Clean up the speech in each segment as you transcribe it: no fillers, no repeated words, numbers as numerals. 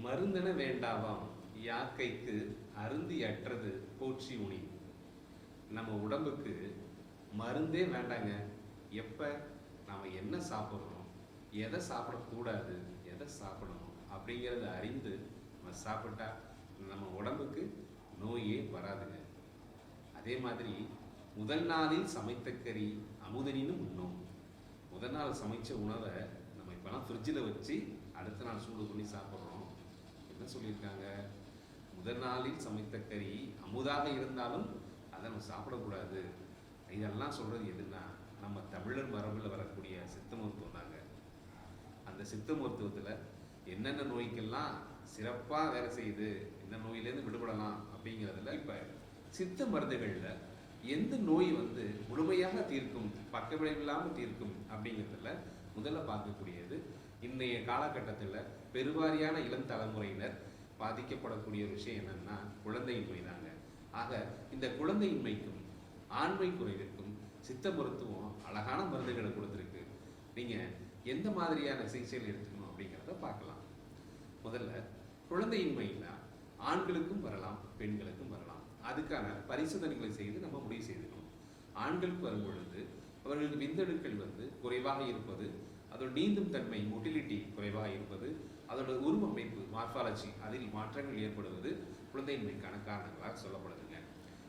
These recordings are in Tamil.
மருந்தென வேண்டாவாம் யாக்கைக்கு அருந்தி அற்றது போற்றி உணி. நம்ம உடம்புக்கு மருந்தே வேண்டாங்க. எப்போ நாம் என்ன சாப்பிட்றோம், எதை சாப்பிடக்கூடாது, எதை சாப்பிடணும் அப்படிங்கிறத அறிந்து நம்ம சாப்பிட்டா நம்ம உடம்புக்கு நோயே வராதுங்க. அதே மாதிரி முதல் நாளில் சமைத்த கறி அமுதனினும் உண்ணும். முதல் நாள் சமைச்ச உணவை நம்ம இப்போலாம் ஃப்ரிட்ஜில் வச்சு அடுத்த நாள் சூடு பண்ணி சாப்பிட்றோம். என்ன சொல்லியிருக்காங்க? முதல் நாளில் சமைத்த கறி அமுதாக இருந்தாலும் அதை நம்ம சாப்பிடக்கூடாது. இதெல்லாம் சொல்கிறது எதுனா நம்ம தமிழர் மரபில் வரக்கூடிய சித்த மருத்துவம் தாங்க. அந்த சித்த மருத்துவத்தில் என்னென்ன நோய்க்கெல்லாம் சிறப்பாக வேலை செய்யுது, என்ன நோயிலேருந்து விடுபடலாம் அப்படிங்கிறதுல இப்போ சித்த மருந்துகளில் எந்த நோய் முழுமையாக தீர்க்கும், பக்க விளைவில்லாமல் தீர்க்கும் அப்படிங்கிறதுல முதல்ல பார்க்கக்கூடியது இன்றைய காலகட்டத்தில் பெருவாரியான இளம் தலைமுறையினர் பாதிக்கப்படக்கூடிய ஒரு விஷயம் என்னன்னா குழந்தையின்மை தாங்க. ஆக இந்த குழந்தையின்மைக்கும் ஆண்மை குறைவிற்கும் சித்த மருத்துவம் அழகான மருந்துகளை கொடுத்துருக்கு. நீங்கள் எந்த மாதிரியான சிகிச்சைகள் எடுத்துக்கணும் அப்படிங்கிறத பார்க்கலாம். முதல்ல குழந்தையின்மைனா ஆண்களுக்கும் வரலாம், பெண்களுக்கும் வரலாம். அதுக்கான பரிசோதனைகளை செய்து நம்ம முடிவு செய்துக்கணும். ஆண்களுக்கு வரும் பொழுது அவர்களுக்கு விந்தணுக்கள் குறைவாக இருப்பது, அதோட நீந்தும் தன்மை மொட்டிலிட்டி குறைவாக இருப்பது, அதோட உருவமைப்பு மார்பாலஜி அதில் மாற்றங்கள் ஏற்படுவது குழந்தையின்மைக்கான காரணங்களாக சொல்லப்படுதுங்க.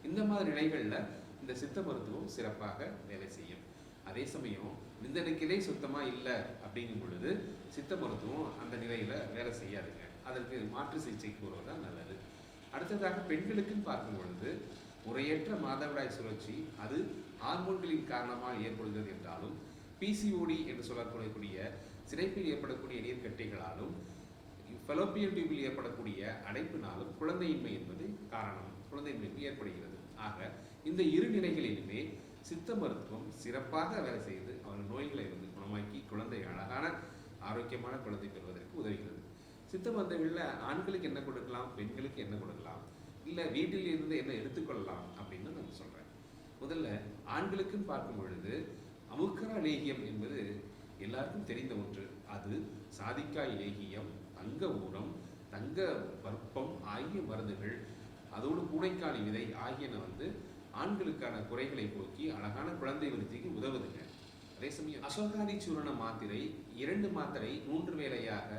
இந்த மாதிரி நிலைகளில் இந்த சித்த மருத்துவம் சிறப்பாக வேலை செய்யும். அதே சமயம் விந்தணுக்களே சுத்தமாக இல்லை அப்படிங்கும் பொழுது சித்த மருத்துவம் அந்த நிலையில் வேலை செய்யாதுங்க. அதற்கு மாற்று சிகிச்சை கூறுவதுதான் நல்லது. அடுத்ததாக பெண்களுக்குன்னு பார்க்கும் பொழுது முறையற்ற மாதவிடாய் சுழற்சி அது ஹார்மோன்களின் காரணமாக ஏற்படுகிறது என்றாலும், பிசிஓடி என்று சொல்லக்கூடிய சினைப்பில் ஏற்படக்கூடிய நீர்க்கட்டிகளாலும், ஃபெலோப்பியன் டியூபில் ஏற்படக்கூடிய அடைப்பினாலும் குழந்தையின்மை என்பது காரணம், குழந்தையின்மை ஏற்படுகிறது. ஆக இந்த இரு நிலைகளிலுமே சித்த மருத்துவம் சிறப்பாக வேலை செய்து அவர்கள் நோய்களை குணமாக்கி குழந்தை அழகான ஆரோக்கியமான குழந்தை பெறுவதற்கு உதவுகிறது. சித்த மருந்துகளில் ஆண்களுக்கு என்ன கொடுக்கலாம், பெண்களுக்கு என்ன கொடுக்கலாம், இல்லை வீட்டில் இருந்து என்ன எடுத்துக்கொள்ளலாம் அப்படின்னு நான் சொல்கிறேன். முதல்ல ஆண்களுக்குன்னு பார்க்கும் பொழுது அமுக்கரா லேகியம் என்பது எல்லாருக்கும் தெரிந்த ஒன்று. அது சாதிக்காய் லேகியம், தங்க ஊரம், தங்க பற்பம் ஆகிய மருந்துகள், அதோடு பூனைக்காளி விதை ஆகியன ஆண்களுக்கான குறைகளை போக்கி அழகான குழந்தை விருத்திக்கு உதவுதுங்க. அதே சமயம் அசோகாதி சூரண மாத்திரை 2 மாத்திரை 3 வேளையாக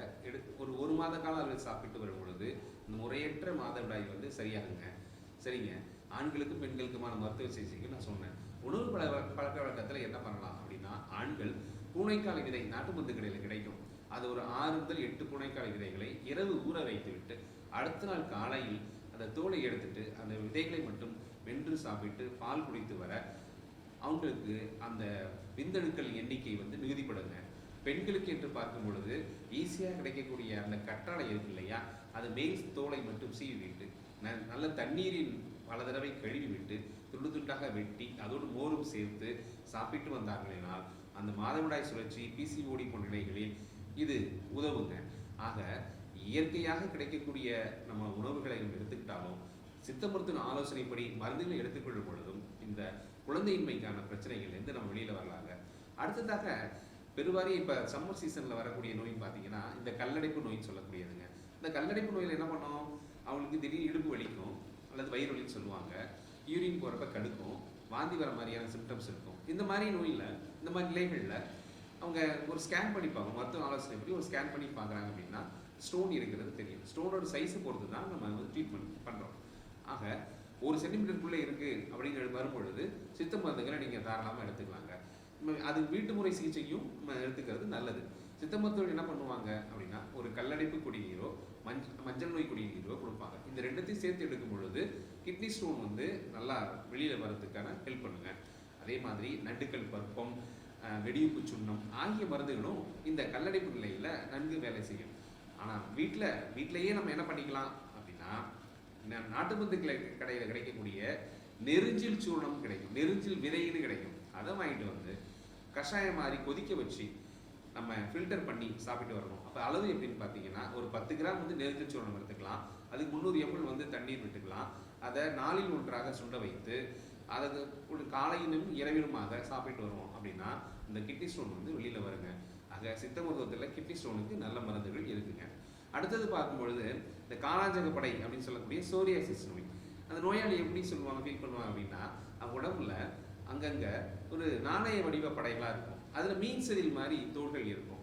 ஒரு மாத காலம் அவர்கள் சாப்பிட்டு வரும் பொழுது இந்த முறையற்ற மாதவிடாய் சரியாகுங்க. சரிங்க, ஆண்களுக்கும் பெண்களுக்குமான மருத்துவ சிகிச்சைக்கு நான் சொன்னேன். உணவு பழக்க வழக்கத்தில் என்ன பண்ணலாம் அப்படின்னா, ஆண்கள் பூனைக்காளி விதை நாட்டு மருந்து கடையில் கிடைக்கும். அது ஒரு 6 முதல் 8 பூனைக்காளி விதைகளை இரவு ஊற வைத்து விட்டு அடுத்த நாள் காலையில் அந்த தோலை எடுத்துட்டு அந்த விதைகளை மட்டும் வென்று சாப்பிட்டு பால் குடித்து வர அவங்களுக்கு அந்த விந்தணுக்கள் எண்ணிக்கை மிகுதிப்படுங்க. பெண்களுக்கு என்று பார்க்கும் பொழுது ஈஸியாக கிடைக்கக்கூடிய அந்த கற்றாழை இருக்கு இல்லையா, அது மேல் தோலை மட்டும் சீவி விட்டு நல்ல தண்ணீரில் பல தடவை கழுவி விட்டு துண்டு துண்டாக வெட்டி அதோடு மோரும் சேர்த்து சாப்பிட்டு வந்தார்களேனால் அந்த மாதவிடாய் சுழற்சி, பிசிஓடி போன்ற நிலைகளில் இது உதவுங்க. ஆக இயற்கையாக கிடைக்கக்கூடிய நம்ம உணவுகளை எடுத்துக்கிட்டாலும் சித்த மருத்துவ ஆலோசனைப்படி மருந்துகளை எடுத்துக்கொள்ளும் பொழுதும் இந்த குழந்தையின்மைக்கான பிரச்சனைகள் நம்ம வெளியில் வரலாங்க. அடுத்ததாக பெருவாரியாக இப்போ சம்மர் சீசனில் வரக்கூடிய நோய் பார்த்தீங்கன்னா இந்த கல்லடைப்பு நோயின்னு சொல்லக்கூடியதுங்க. இந்த கல்லடைப்பு நோயில் என்ன பண்ணோம், அவங்களுக்கு திடீர் இடுப்பு வலிக்கும் அல்லது வயிறு வலின்னு சொல்லுவாங்க, யூரின் போகிறப்ப கடுக்கும், வாந்தி வர மாதிரியான சிம்டம்ஸ் இருக்கும். இந்த மாதிரி நோயில், இந்த மாதிரி நிலைகளில் அவங்க ஒரு ஸ்கேன் பண்ணிப்பாங்க. மருத்துவ ஆலோசனைப்படி ஒரு ஸ்கேன் பண்ணி பார்க்குறாங்க அப்படின்னா ஸ்டோன் இருக்கிறது தெரியும். ஸ்டோனோட சைஸை பொறுத்து தான் நம்ம ட்ரீட்மெண்ட் பண்ணுறோம். ஆக 1 சென்டிமீட்டருக்குள்ளே இருக்குது அப்படின்னு வரும்பொழுது சித்த மருந்துகளை நீங்கள் தாராளமாக எடுத்துக்கலாங்க. அது வீட்டு முறை சிகிச்சையும் எடுத்துக்கிறது நல்லது. சித்த மருத்துவர்கள் என்ன பண்ணுவாங்க அப்படின்னா, ஒரு கல்லடைப்பு குடிநீரோ மஞ்சள் நோய் குடிநீரோ கொடுப்பாங்க. இந்த 2த்தையும் சேர்த்து எடுக்கும் பொழுது கிட்னி ஸ்டோன் நல்லா வெளியில் வரதுக்கான ஹெல்ப் பண்ணுங்க. அதே மாதிரி நண்டுக்கல் பற்பம், வெடியுப்பு சுண்ணம் ஆகிய மருந்துகளும் இந்த கல்லடைப்பு நிலையில் நன்கு வேலை செய்யும். ஆனால் வீட்டிலேயே நம்ம என்ன பண்ணிக்கலாம் அப்படின்னா, நாட்டு மருந்து கடையில் கிடைக்கக்கூடிய நெருஞ்சில் சூர்ணம் கிடைக்கும், நெருஞ்சில் விதைன்னு கிடைக்கும். அதை வாங்கிட்டு கஷாயம் மாதிரி கொதிக்க வச்சு நம்ம ஃபில்டர் பண்ணி சாப்பிட்டு வரணும். அப்போ அளவு எப்படின்னு பார்த்தீங்கன்னா, ஒரு 10 கிராம் நெருஞ்சில் சூர்ணம் எடுத்துக்கலாம். அதுக்கு 300 ml தண்ணீர் விட்டுக்கலாம். அதை 4ல் 1ஆக சுண்ட வைத்து அதை ஒரு காலையிலும் இரவிலுமாக சாப்பிட்டு வருவோம் அப்படின்னா இந்த கிட்னி ஸ்டோன் வெளியில் வருங்க. ஆக சித்த மருத்துவத்தில் கிட்னி ஸ்டோனுக்கு நல்ல மருந்துகள் இருக்குங்க. அடுத்தது பார்க்கும்பொழுது இந்த காலாஞ்சகப்படை அப்படின்னு சொல்லக்கூடிய சோரியாசிஸ் நோய். அந்த நோயாளி எப்படி சொல்லுவாங்க, ஃபீல் பண்ணுவாங்க அப்படின்னா, அவங்க உடம்புல அங்கங்கே ஒரு நாணய வடிவ படைகளாக இருக்கும். அதில் மீன் செதில் மாதிரி தோள்கள் இருக்கும்,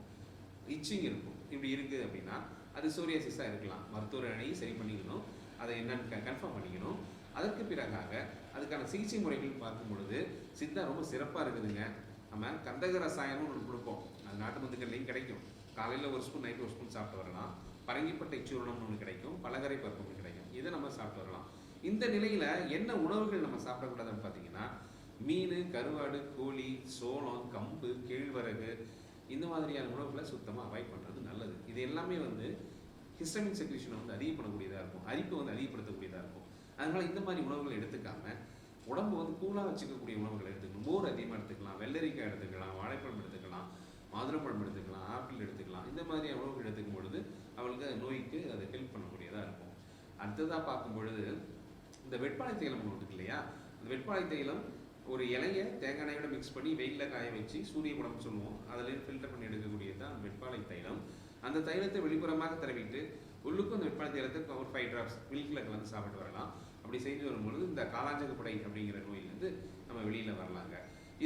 இச்சிங் இருக்கும். இப்படி இருக்குது அப்படின்னா அது சோரியாசிஸாக இருக்கலாம். மருத்துவர் அணையை சரி பண்ணிக்கணும், அதை என்னன்னு கன்ஃபார்ம் பண்ணிக்கணும். அதற்கு பிறகாக அதுக்கான சிகிச்சை முறைகள் பார்க்கும் பொழுது சித்தா ரொம்ப சிறப்பாக இருக்குதுங்க. நம்ம கந்தக ரசாயனம் ஒன்று கொடுப்போம், அது நாட்டு மருந்துகள்லையும் கிடைக்கும். காலையில் ஒரு ஸ்பூன், நைட்டு ஒரு ஸ்பூன் சாப்பிட்டு வரலாம். பரங்கிப்பட்டை சூரணம்னு ஒன்று கிடைக்கும், பலகரை பருப்பு ஒன்று கிடைக்கும். இதை நம்ம சாப்பிட்டு வரலாம். இந்த நிலையில் என்ன உணவுகள் நம்ம சாப்பிடக்கூடாதுன்னு பார்த்தீங்கன்னா, மீன், கருவாடு, கோழி, சோளம், கம்பு, கேழ்வரகு, இந்த மாதிரியான உணவுகளை சுத்தமாக அவாய்ட் பண்ணுறது நல்லது. இது எல்லாமே வந்து ஹிஸ்டமின் செக்ரேஷனை வந்து அதிகம் பண்ணக்கூடியதாக இருக்கும், அரிப்பை வந்து அதிகப்படுத்தக்கூடியதாக இருக்கும். அதனால் இந்த மாதிரி உணவுகளை எடுத்துக்காமல் உடம்பு வந்து கூலாக வச்சுக்கக்கூடிய உணவுகளை எடுத்துக்கணும். மோர் அதிகமாக எடுத்துக்கலாம், வெள்ளரிக்காய் எடுத்துக்கலாம், வாழைப்பழம் எடுத்துக்கலாம், மாதுளம்பழம் எடுத்துக்கலாம், ஆப்பிள் எடுத்துக்கலாம். இந்த மாதிரியான உணவுகள் எடுத்துக்கும் பொழுது அவளுக்கு நோய்க்கு அது ஹெல்ப் பண்ணக்கூடியதாக இருக்கும். அடுத்ததாக பார்க்கும் பொழுது இந்த வெட்பாலை தைலம் ஒன்று இருக்கு இல்லையா, அந்த வெட்பாலை தைலம் ஒரு இலையை தேங்காய் எண்ணெயோட மிக்ஸ் பண்ணி வெயிலில் காய வச்சு சூரிய குடம் சொல்லுவோம், அதில் ஃபில்டர் பண்ணி எடுக்கக்கூடியது தான் வெட்பாலை தைலம். அந்த தைலத்தை வெளிப்புறமாக தடவிட்டு உள்ளுக்கும் அந்த வெட்பாலை தைலத்தை ஒரு 5 drops மில்கில் கலந்து சாப்பிட்டு வரலாம். அப்படி செய்து வரும்பொழுது இந்த காலாஞ்சகப்படை அப்படிங்கிற நோயிலேருந்து நம்ம வெளியில் வரலாங்க.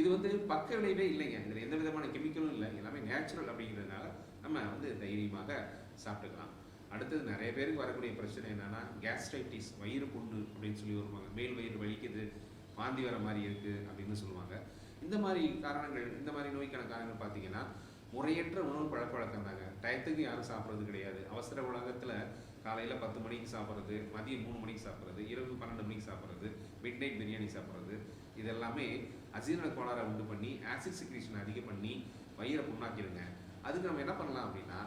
இது வந்து பக்க விளைவே இல்லைங்க, இதில் எந்த விதமான கெமிக்கலும் இல்லை, எல்லாமே நேச்சுரல் அப்படிங்கிறதுனால நம்ம வந்து தைரியமாக சாப்பிட்டுக்கலாம். அடுத்தது நிறைய பேருக்கு வரக்கூடிய பிரச்சனை என்னென்னா கேஸ்ட்ரைட்டிஸ், வயிறு புண்ணு அப்படின்னு சொல்லி வருவாங்க. மேல் வயிறு வலிக்குது, வாந்தி வர மாதிரி இருக்குது அப்படின்னு சொல்லுவாங்க. இந்த மாதிரி காரணங்கள், இந்த மாதிரி நோய்க்கான காரணங்கள் பார்த்தீங்கன்னா முறையற்ற உணவு பழக்கவழக்கம் தாங்க. டயத்துக்கு யாரும் சாப்பிட்றது கிடையாது. அவசர உலகத்தில் காலையில் 10 மணிக்கு சாப்பிட்றது, மதியம் 3 மணிக்கு சாப்பிட்றது, இரவு 12 மணிக்கு சாப்பிட்றது, மிட் நைட் பிரியாணி சாப்பிட்றது, இதெல்லாமே அஜீரண கோளாறை உண்டு பண்ணி ஆசிட் செக்ரீஷனை அதிகம் பண்ணி வயிறை புண்ணாக்கிடுங்க. அதுக்கு நம்ம என்ன பண்ணலாம் அப்படின்னா,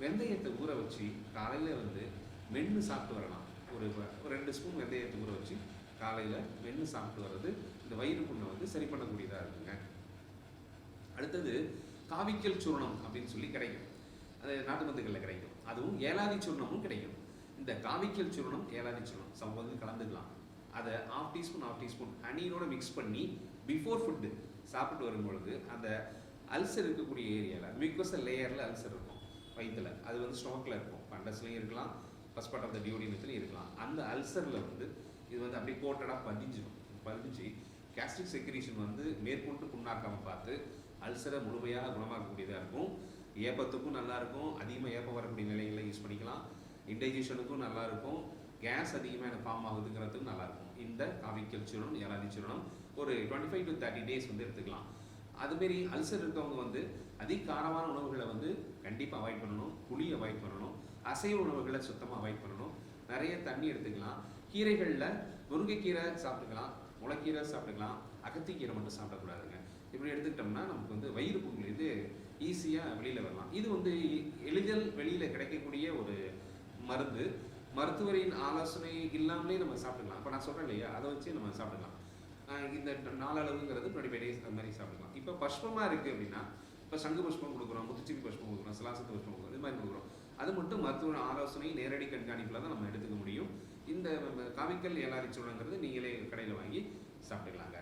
வெந்தயத்தை ஊற வச்சு காலையில் வந்து மென்று சாப்பிட்டு வரலாம். ஒரு 2 ஸ்பூன் வெந்தயத்தை ஊற வச்சு காலையில் மென்று சாப்பிட்டு வர்றது இந்த வயிறு புண்ணை வந்து சரி பண்ணக்கூடியதாக இருக்குங்க. அடுத்தது காவிக்கல் சூர்ணம் அப்படின்னு சொல்லி கிடைக்கும், அது நாட்டு மருந்துகளில் கிடைக்கும். அதுவும் ஏலாதி சூர்ணமும் கிடைக்கும். இந்த காவிக்கல் சூர்ணம், ஏலாதி சூர்ணம் வந்து கலந்துக்கலாம். அதை 1/2 டீஸ்பூன் ஹனியோட மிக்ஸ் பண்ணி பிஃபோர் ஃபுட்டு சாப்பிட்டு வரும்பொழுது அந்த அல்சர் இருக்கக்கூடிய ஏரியாவில் மியூக்கோசல் லேயரில் அல்சர் இருக்கும் வயிற்றில், அது வந்து ஸ்டொமக்கில் இருக்கும், பண்டஸ்லையும் இருக்கலாம், ஃபர்ஸ்ட் பார்ட் ஆஃப் த டியோடினத்துலையும் இருக்கலாம். அந்த அல்சரில் வந்து இது வந்து அப்படியே கோட்டடாக பதிஞ்சு கேஸ்ட்ரிக் செக்ரீஷன் வந்து மேற்கொண்டு புண்ணாக்காமல் பார்த்து அல்சரை முழுமையாக குணமாக்கக்கூடியதாக இருக்கும். ஏப்பத்துக்கும் நல்லாயிருக்கும், அதிகமாக ஏப்பம் வரக்கூடிய நிலைகளில் யூஸ் பண்ணிக்கலாம். இன்டைஜஷனுக்கும் நல்லாயிருக்கும், கேஸ் அதிகமாக எனக்கு ஃபார்ம் ஆகுதுங்கிறதுக்கும் நல்லாயிருக்கும். இந்த காவிக்கல் சூரணம், ஏலாதி சூரணம் ஒரு 25 to 30 days வந்து எடுத்துக்கலாம். அதுமாரி அல்சர் இருக்கவங்க வந்து அதிக காரமான உணவுகளை வந்து கண்டிப்பாக அவாய்ட் பண்ணணும், புளி அவாய்ட் பண்ணணும், அசைவ உணவுகளை சுத்தமாக அவாய்ட் பண்ணணும், நிறைய தண்ணி எடுத்துக்கலாம். கீரைகளில் முருங்கைக்கீரை சாப்பிட்டுக்கலாம், முளைக்கீரை சாப்பிட்டுக்கலாம், அகத்திக்கீரை மட்டும் சாப்பிடக்கூடாதுங்க. இப்படி எடுத்துக்கிட்டோம்னா நமக்கு வந்து வயிறு புண்ணுலேருந்து ஈஸியாக வெளியில் வரலாம். இது வந்து எளிதில் வெளியில் கிடைக்கக்கூடிய ஒரு மருந்து. மருத்துவரின் ஆலோசனை இல்லாமலே நம்ம சாப்பிட்டுக்கலாம். இப்போ நான் சொல்கிறேன் இல்லையா, அதை வச்சு நம்ம சாப்பிட்டுக்கலாம். இந்த நாளளவுங்கிறது 25 days அது மாதிரி சாப்பிட்டுக்கலாம். இப்போ பஷ்பமாக இருக்குது அப்படின்னா, இப்போ சங்கு புஷ்பம் கொடுக்குறோம், முத்துச்சிப்பி புஷ்பம் கொடுக்குறோம், சிலாசத்து புஷ்பம் கொடுக்குறோம், இது மாதிரி கொடுக்குறோம். அது மட்டும் மருத்துவ ஆலோசனை நேரடி கண்காணிப்பில் தான் நம்ம எடுத்துக்க முடியும். இந்த காவிக்கல் ஏலாதி சூரணங்கிறது நீங்களே கடையில் வாங்கி சாப்பிட்டுக்கலாங்க.